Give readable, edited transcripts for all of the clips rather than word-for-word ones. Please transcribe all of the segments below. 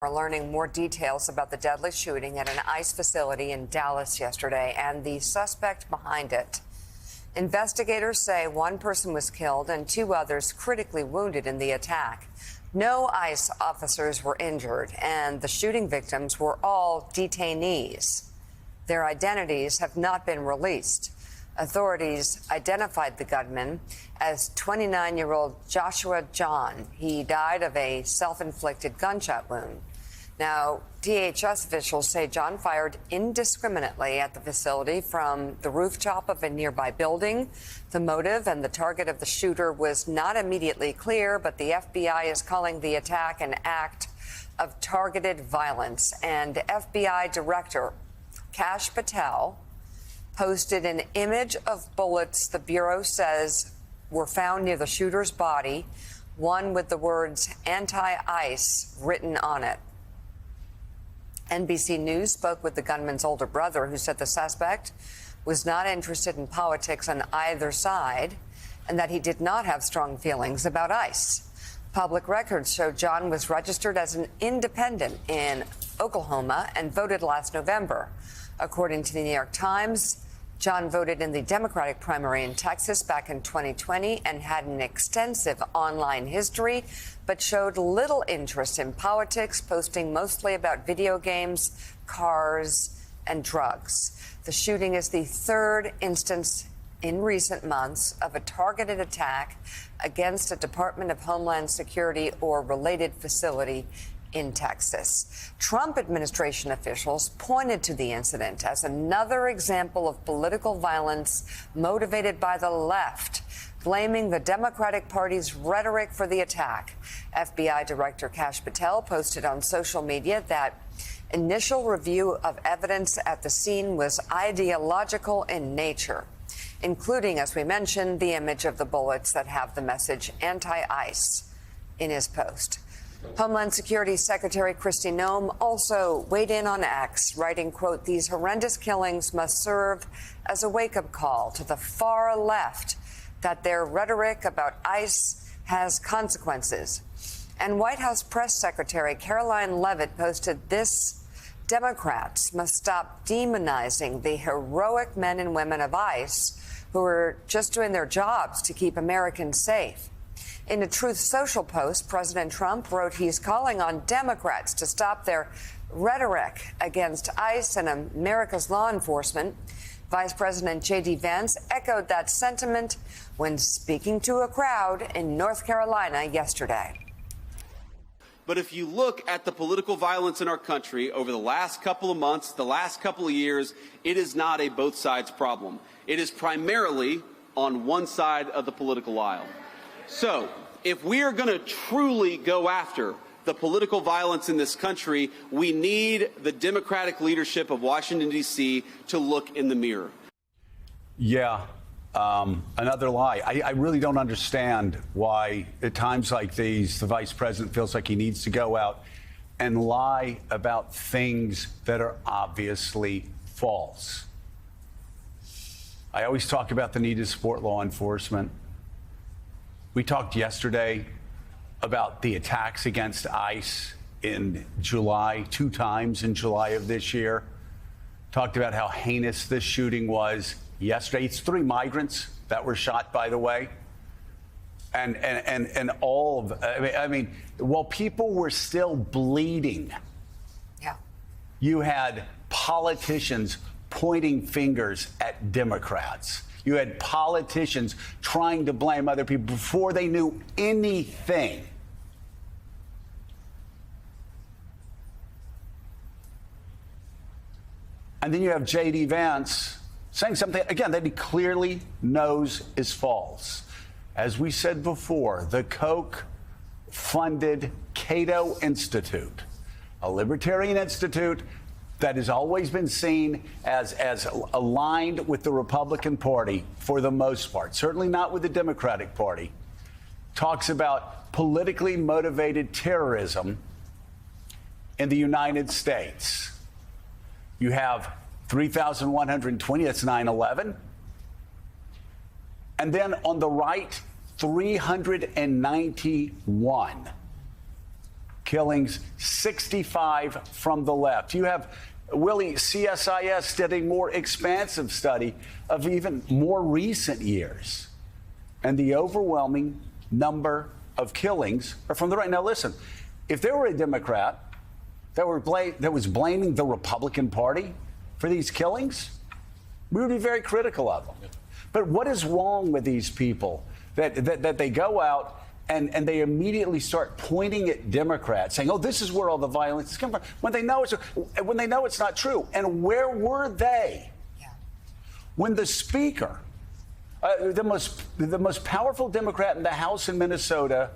We're learning more details about the deadly shooting at an ICE facility in Dallas yesterday and the suspect behind it. Investigators say one person was killed and two others critically wounded in the attack. No ICE officers were injured, and the shooting victims were all detainees. Their identities have not been released. Authorities identified the gunman as 29-year-old Joshua John. He died of a self-inflicted gunshot wound. Now, DHS officials say John fired indiscriminately at the facility from the rooftop of a nearby building. The motive and the target of the shooter was not immediately clear, but the FBI is calling the attack an act of targeted violence. And FBI Director Kash Patel posted an image of bullets the Bureau says were found near the shooter's body, one with the words anti-ICE written on it. NBC News spoke with the gunman's older brother, who said the suspect was not interested in politics on either side and that he did not have strong feelings about ICE. Public records show John was registered as an independent in Oklahoma and voted last November. According to the New York Times, John voted in the Democratic primary in Texas back in 2020 and had an extensive online history, but showed little interest in politics, posting mostly about video games, cars, and drugs. The shooting is the third instance in recent months of a targeted attack against a Department of Homeland Security or related facility in Texas. Trump administration officials pointed to the incident as another example of political violence motivated by the left, blaming the Democratic Party's rhetoric for the attack. FBI Director Kash Patel posted on social media that initial review of evidence at the scene was ideological in nature, including, as we mentioned, the image of the bullets that have the message anti-ICE in his post. Homeland Security Secretary Kristi Noem also weighed in on X, writing, quote, "These horrendous killings must serve as a wake-up call to the far left that their rhetoric about ICE has consequences." And White House Press Secretary Caroline Leavitt posted this: "Democrats must stop demonizing the heroic men and women of ICE who are just doing their jobs to keep Americans safe." In a Truth Social post, President Trump wrote he's calling on Democrats to stop their rhetoric against ICE and America's law enforcement. Vice President J.D. Vance echoed that sentiment when speaking to a crowd in North Carolina yesterday. But if you look at the political violence in our country over the last couple of months, the last couple of years, it is not a both sides problem. It is primarily on one side of the political aisle. So, if we are going to truly go after the political violence in this country, we need the Democratic leadership of Washington, D.C. to look in the mirror. Yeah, another lie. I really don't understand why at times like these, the vice president feels like he needs to go out and lie about things that are obviously false. I always talk about the need to support law enforcement. We talked yesterday about the attacks against ICE in July, 2 times in July of this year. Talked about how heinous this shooting was yesterday. It's 3 migrants that were shot, by the way. And all of, I mean, while people were still bleeding, yeah, you had politicians pointing fingers at Democrats. You had politicians trying to blame other people before they knew anything. And then you have J.D. Vance saying something, again, that he clearly knows is false. As we said before, the Koch-funded Cato Institute, a libertarian institute that has always been seen as aligned with the Republican Party for the most part, certainly not with the Democratic Party, talks about politically motivated terrorism in the United States. You have 3,120, that's 9/11. And then on the right, 391 killings, 65 from the left. You have Willie, CSIS did a more expansive study of even more recent years. And the overwhelming number of killings are from the right. Now, listen, if there were a Democrat that was blaming the Republican Party for these killings, we would be very critical of them. But what is wrong with these people that they go out and they immediately start pointing at Democrats, saying, "Oh, this is where all the violence is coming from," when they know it's not true? And where were they when the Speaker, the most powerful Democrat in the House in Minnesota,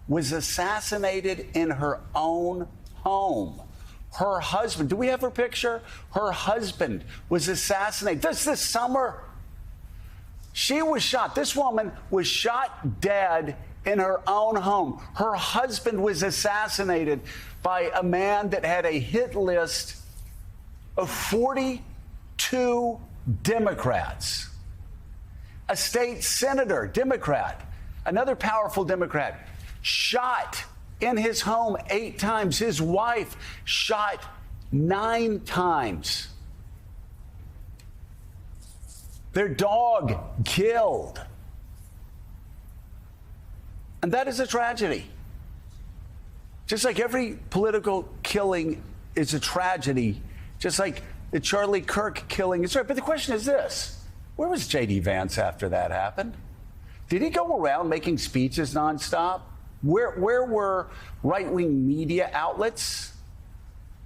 was assassinated in her own home? Her husband, do we have her picture? Her husband was assassinated this summer. She was shot. This woman was shot dead in her own home. Her husband was assassinated by a man that had a hit list of 42 Democrats. A state senator, Democrat, another powerful Democrat, shot in his home 8 times. His wife shot 9 times. Their dog killed. And that is a tragedy. Just like every political killing is a tragedy, just like the Charlie Kirk killing is right. But the question is this: where was J.D. Vance after that happened? Did he go around making speeches nonstop? Where were right-wing media outlets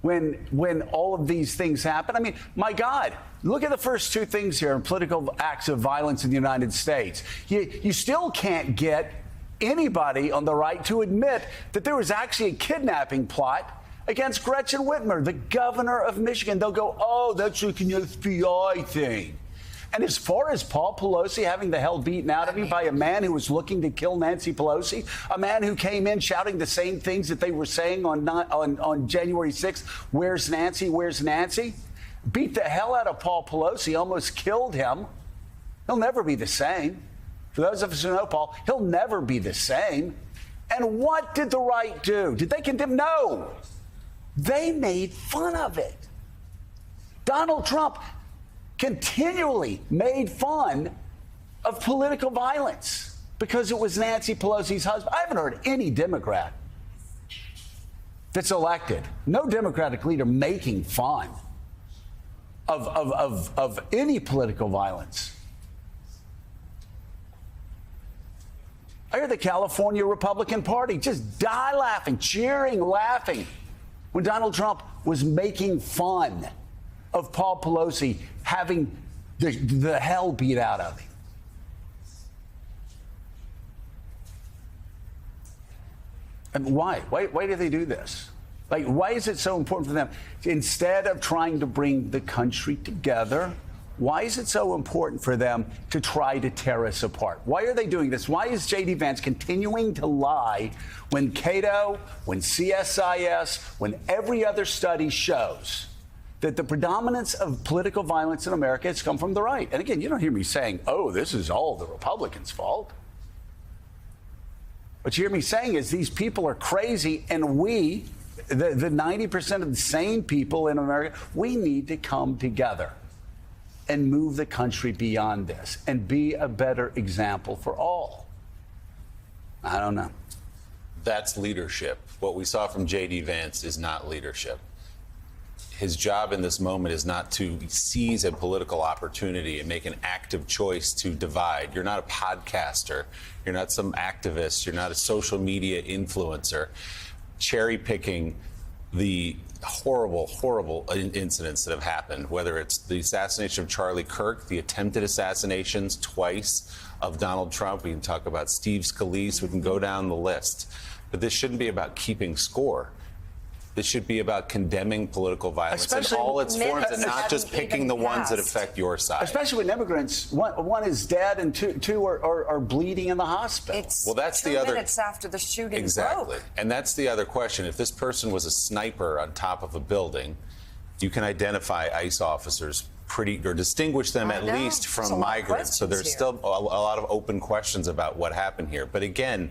when all of these things happened? I mean, my God, look at the first 2 things here in political acts of violence in the United States. You still can't get anybody on the right to admit that there was actually a kidnapping plot against Gretchen Whitmer, the governor of Michigan. They'll go, "Oh, that's like an FBI thing." And as far as Paul Pelosi having the hell beaten out of him by a man who was looking to kill Nancy Pelosi, a man who came in shouting the same things that they were saying on January 6th, "Where's Nancy? Where's Nancy?" Beat the hell out of Paul Pelosi, almost killed him. He'll never be the same. For those of us who know Paul, he'll never be the same. And what did the right do? Did they condemn? No. They made fun of it. Donald Trump continually made fun of political violence because it was Nancy Pelosi's husband. I haven't heard any Democrat that's elected, no Democratic leader making fun of any political violence. I heard the California Republican Party just die laughing, cheering, laughing when Donald Trump was making fun of Paul Pelosi having the hell beat out of him. And why? Why do they do this? Like, why is it so important for them? Instead of trying to bring the country together, why is it so important for them to try to tear us apart? Why are they doing this? Why is J.D. Vance continuing to lie when Cato, when CSIS, when every other study shows that the predominance of political violence in America has come from the right? And again, you don't hear me saying, "Oh, this is all the Republicans' fault." What you hear me saying is these people are crazy, and we, the 90% of the sane people in America, we need to come together and move the country beyond this and be a better example for all. I don't know. That's leadership. What we saw from J.D. Vance is not leadership. His job in this moment is not to seize a political opportunity and make an active choice to divide. You're not a podcaster. You're not some activist. You're not a social media influencer cherry picking the horrible incidents that have happened, whether it's the assassination of Charlie Kirk, the attempted assassinations twice of Donald Trump. We can talk about Steve Scalise. We can go down the list. But this shouldn't be about keeping score. This should be about condemning political violence in all its forms and not just picking the ones that affect your side. Especially with immigrants. One is dead and two are bleeding in the hospital. Well, that's the other 2 minutes after the shooting Exactly. broke. And that's the other question. If this person was a sniper on top of a building, you can identify ICE officers or distinguish them at least from migrants. So there's still a lot of open questions about what happened here. But again,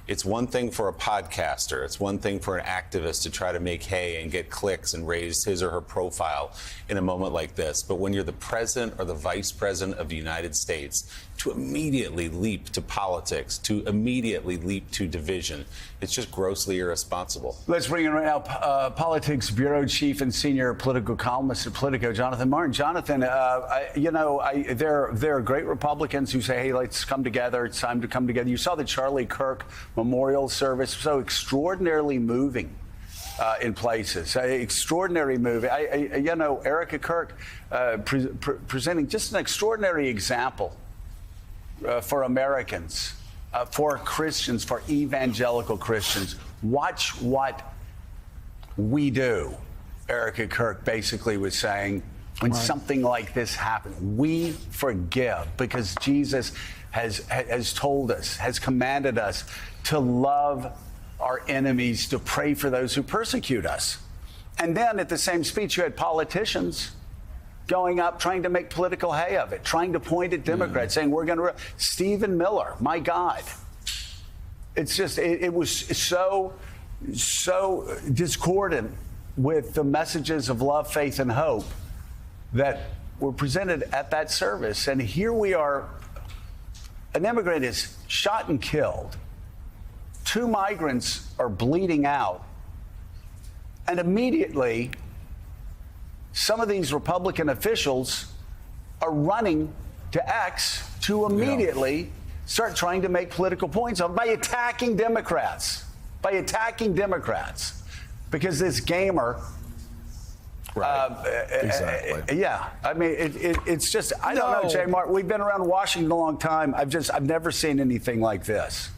It's one thing for a podcaster. It's one thing for an activist to try to make hay and get clicks and raise his or her profile in a moment like this. But when you're the president or the vice president of the United States, to immediately leap to politics, to immediately leap to division, it's just grossly irresponsible. Let's bring in right now Politics Bureau Chief and Senior Political Columnist at Politico, Jonathan Martin. Jonathan, there are great Republicans who say, hey, let's come together. It's time to come together. You saw the Charlie Kirk memorial service, so extraordinarily moving in places. Extraordinary movie. Erica Kirk presenting just an extraordinary example for Americans, for Christians, for evangelical Christians. Watch what we do, Erica Kirk basically was saying, when something like this happens. We forgive because Jesus has told us, has commanded us to love our enemies, to pray for those who persecute us. And then at the same speech, you had politicians going up, trying to make political hay of it, trying to point at Democrats, saying, we're going to... Stephen Miller, my God. It's just, it was so discordant with the messages of love, faith, and hope that were presented at that service. And here we are, an immigrant is shot and killed. 2 migrants are bleeding out. And immediately, some of these Republican officials are running to X to immediately start trying to make political points by attacking Democrats. Because this gamer... Exactly. Yeah, I mean, it's just, I don't know, Jay Martin. We've been around Washington a long time. I've never seen anything like this.